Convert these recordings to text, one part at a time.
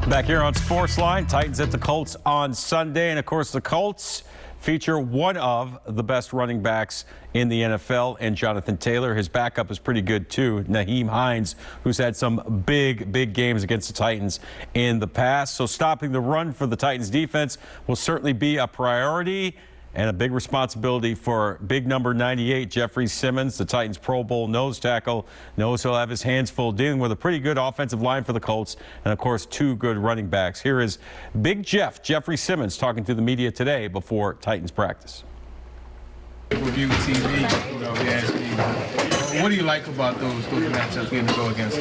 Back here on SportsLine, Titans at the Colts on Sunday. And, of course, the Colts feature one of the best running backs in the NFL, and Jonathan Taylor. His backup is pretty good, too. Nyheim Hines, who's had some big games against the Titans in the past. So stopping the run for the Titans defense will certainly be a priority and a big responsibility for big number 98, Jeffrey Simmons, the Titans Pro Bowl nose tackle. Knows he'll have his hands full dealing with a pretty good offensive line for the Colts and, of course, two good running backs. Here is Big Jeffrey Simmons, talking to the media today before Titans practice. Review TV, they ask you, what do you like about those matchups getting to go against?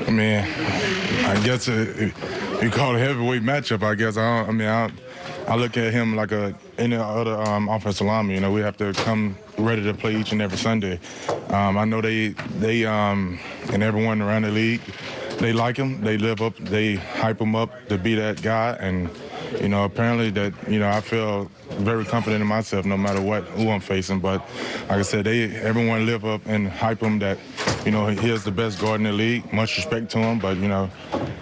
I mean, I guess you call it a heavyweight matchup, I guess. I look at him like any other offensive lineman. We have to come ready to play each and every Sunday. I know they and everyone around the league, they like him. They live up. They hype him up to be that guy. And apparently that I feel very confident in myself no matter who I'm facing. But like I said, everyone live up and hype him that he is the best guard in the league. Much respect to him, but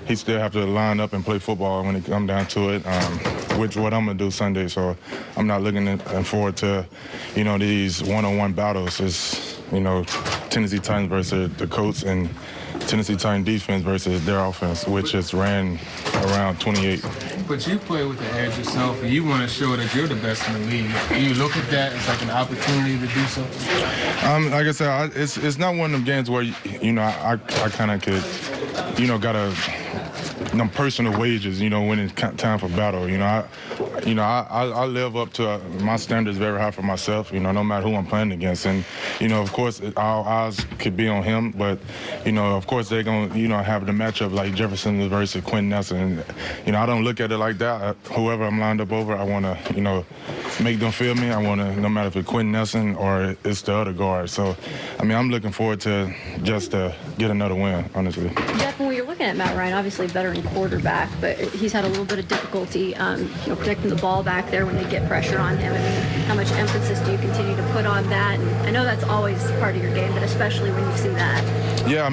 he still have to line up and play football when it comes down to it. Which what I'm gonna do Sunday. So I'm not looking forward to these one-on-one battles. It's Tennessee Titans versus the Colts and Tennessee Titans defense versus their offense, which has ran around 28. But you play with the edge yourself, and you want to show that you're the best in the league. Do you look at that as like an opportunity to do so? Like I said, it's not one of them games where I kind of could gotta personal wages, when it's time for battle. I live up to my standards very high for myself, no matter who I'm playing against. And, of course, our eyes could be on him. But, of course, they're going to, have the matchup like Jefferson versus Quentin Nelson. And, I don't look at it like that. Whoever I'm lined up over, I want to, make them feel me. I want to, no matter if it's Quentin Nelson or it's the other guard. So, I'm looking forward to just get another win, honestly. Jeff, when you're looking at Matt Ryan, obviously a veteran quarterback, but he's had a little bit of difficulty, protecting the ball back there when they get pressure on him. How much emphasis do you continue to put on that? And I know that's always part of your game, but especially when you see that. Yeah,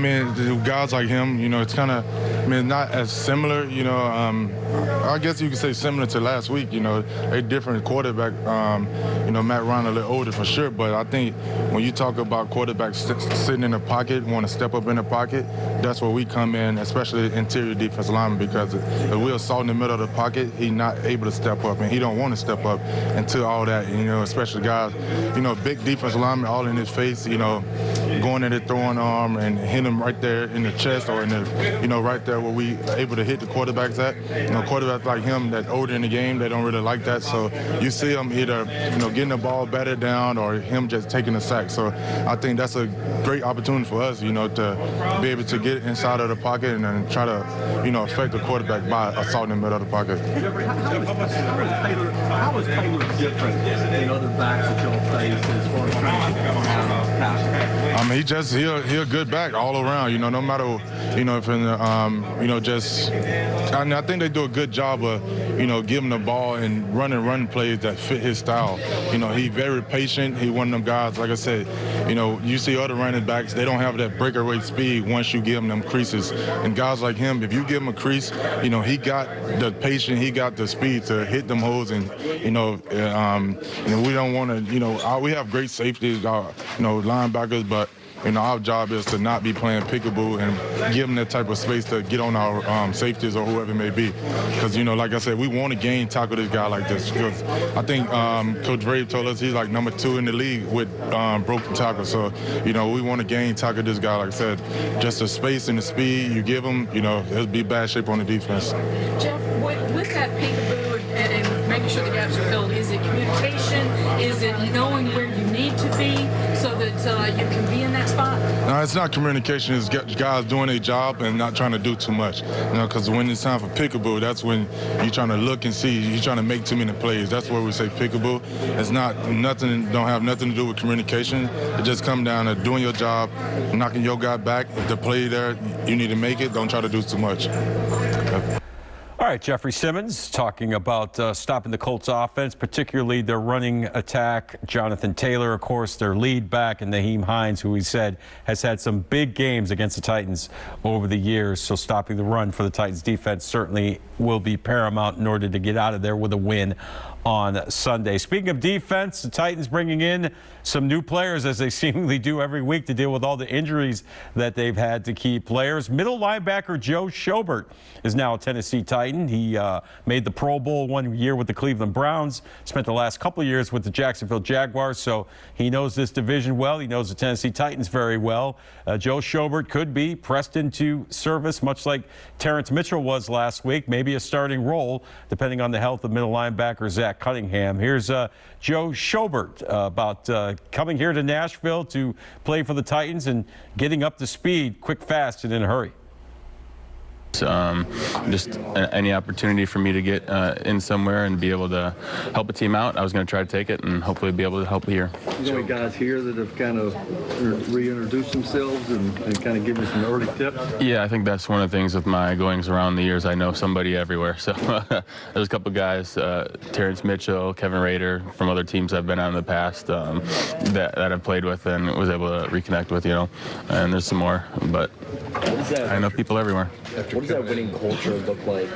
guys like him, it's kind of, not as similar, I guess you could say similar to last week, a different quarterback. Matt Ryan a little older for sure, but I think when you talk about quarterbacks sitting in the pocket, want to step up in the pocket, that's where we come in, especially interior defensive lineman, because if we're assault in the middle of the pocket, he's not able to step up, and he don't want to step up until all that, especially guys, big defensive lineman all in his face, going in the throwing arm and hit him right there in the chest or in the, right there where we able to hit the quarterbacks at. Quarterbacks like him that older in the game, they don't really like that. So you see him either, getting the ball batted down or him just taking a sack. So I think that's a great opportunity for us, to be able to get inside of the pocket and then try to, affect the quarterback by assaulting in the middle of the pocket. How is Taylor different than other backs that y'all face as far as passing? He's a good back all around, no matter, if in the, I think they do a good job of, giving the ball and running plays that fit his style. He's very patient. He one of them guys, like I said, you see other running backs, they don't have that breakaway speed once you give them creases. And guys like him, if you give him a crease, he got the patience, he got the speed to hit them holes. And, we don't want to, we have great safeties, linebackers, but our job is to not be playing peekaboo and give them that type of space to get on our safeties or whoever it may be. Because, like I said, we want to game tackle this guy like this. Because I think Coach Brave told us he's like number 2 in the league with broken tackles. So, we want to game tackle this guy. Like I said, just the space and the speed you give him, he'll be bad shape on the defense. Jeff, with that peekaboo and making sure the gaps are filled, is it communication? Is it knowing where you need to be so that you can be in that spot? No, it's not communication. It's guys doing their job and not trying to do too much. Because when it's time for peekaboo, that's when you're trying to look and see. You're trying to make too many plays. That's where we say peekaboo. It's don't have nothing to do with communication. It just comes down to doing your job, knocking your guy back. If the play there, you need to make it. Don't try to do too much. All right, Jeffrey Simmons talking about stopping the Colts offense, particularly their running attack. Jonathan Taylor, of course, their lead back, and Nyheim Hines, who he said has had some big games against the Titans over the years. So stopping the run for the Titans defense certainly will be paramount in order to get out of there with a win on Sunday. Speaking of defense, the Titans bringing in some new players, as they seemingly do every week, to deal with all the injuries that they've had to key players. Middle linebacker Joe Schobert is now a Tennessee Titan. He made the Pro Bowl 1 year with the Cleveland Browns, spent the last couple of years with the Jacksonville Jaguars, so he knows this division well. He knows the Tennessee Titans very well. Joe Schobert could be pressed into service, much like Terrence Mitchell was last week, maybe a starting role, depending on the health of middle linebacker Zach Cunningham. Here's Joe Schobert about coming here to Nashville to play for the Titans and getting up to speed quick, fast, and in a hurry. Just any opportunity for me to get in somewhere and be able to help a team out, I was going to try to take it and hopefully be able to help here. You know, guys here that have kind of reintroduced themselves and kind of given some early tips? Yeah, I think that's one of the things with my goings around the years. I know somebody everywhere. So there's a couple guys, Terrence Mitchell, Kevin Rader, from other teams I've been on in the past that I've played with and was able to reconnect with, you know. And there's some more, but I know people everywhere. What does that winning culture look like?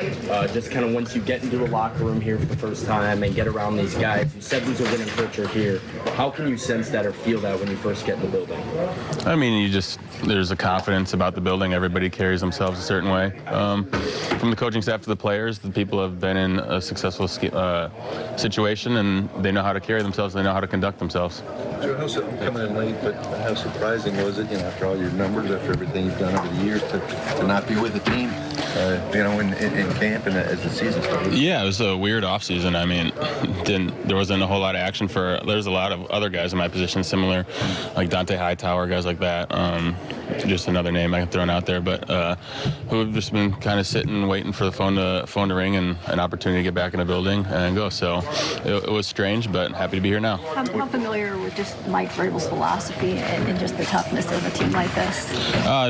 Just kind of once you get into the locker room here for the first time and get around these guys, you said there's a winning culture here. How can you sense that or feel that when you first get in the building? I mean, there's a confidence about the building. Everybody carries themselves a certain way. From the coaching staff to the players, the people have been in a successful situation and they know how to carry themselves, they know how to conduct themselves. Joe, I'm coming in late, but how surprising was it, after all your numbers, after everything you've done over the years, to not be with the team, in camp and as the season started? Yeah, it was a weird offseason. I mean, there wasn't a whole lot of action there's a lot of other guys in my position similar, like Dante Hightower, guys like that. Just another name I can throw out there, but who have just been kind of sitting, waiting for the phone to ring and an opportunity to get back in the building and go. So it was strange, but happy to be here now. How familiar with just Mike Vrabel's philosophy and just the toughness of a team like this?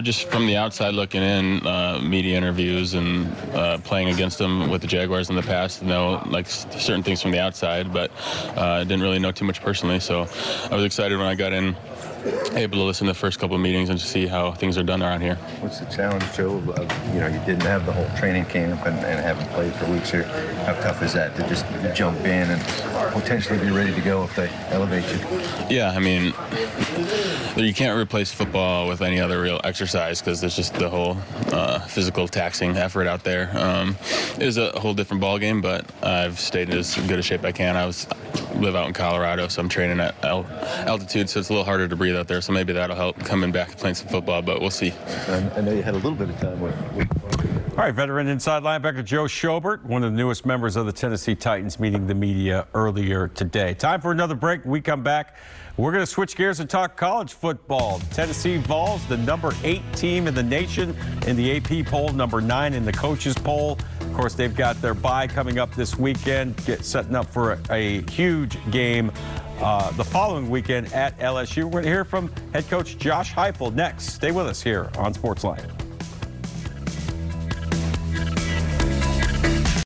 Just from the outside looking in, media interviews and playing against him with the Jaguars in the past, know like certain things from the outside, but I didn't really know too much personally. So I was excited when I got in, able to listen to the first couple of meetings and to see how things are done around here. What's the challenge, Joe? You didn't have the whole training camp and haven't played for weeks here. How tough is that to just jump in and potentially be ready to go if they elevate you? Yeah, I mean, you can't replace football with any other real exercise because there's just the whole physical taxing effort out there. It is a whole different ball game, but I've stayed in as good a shape I can. I live out in Colorado, so I'm training at altitude, so it's a little harder to breathe out there. So maybe that'll help coming back and playing some football, but we'll see. I know you had a little bit of time with All right, veteran inside linebacker Joe Schobert, one of the newest members of the Tennessee Titans, meeting the media earlier today. Time for another break. When we come back, we're going to switch gears and talk college football. The Tennessee Vols, the number 8 team in the nation in the AP poll, number 9 in the coaches poll. Of course, they've got their bye coming up this weekend, setting up for a huge game the following weekend at LSU. We're going to hear from head coach Josh Heupel next. Stay with us here on SportsLine.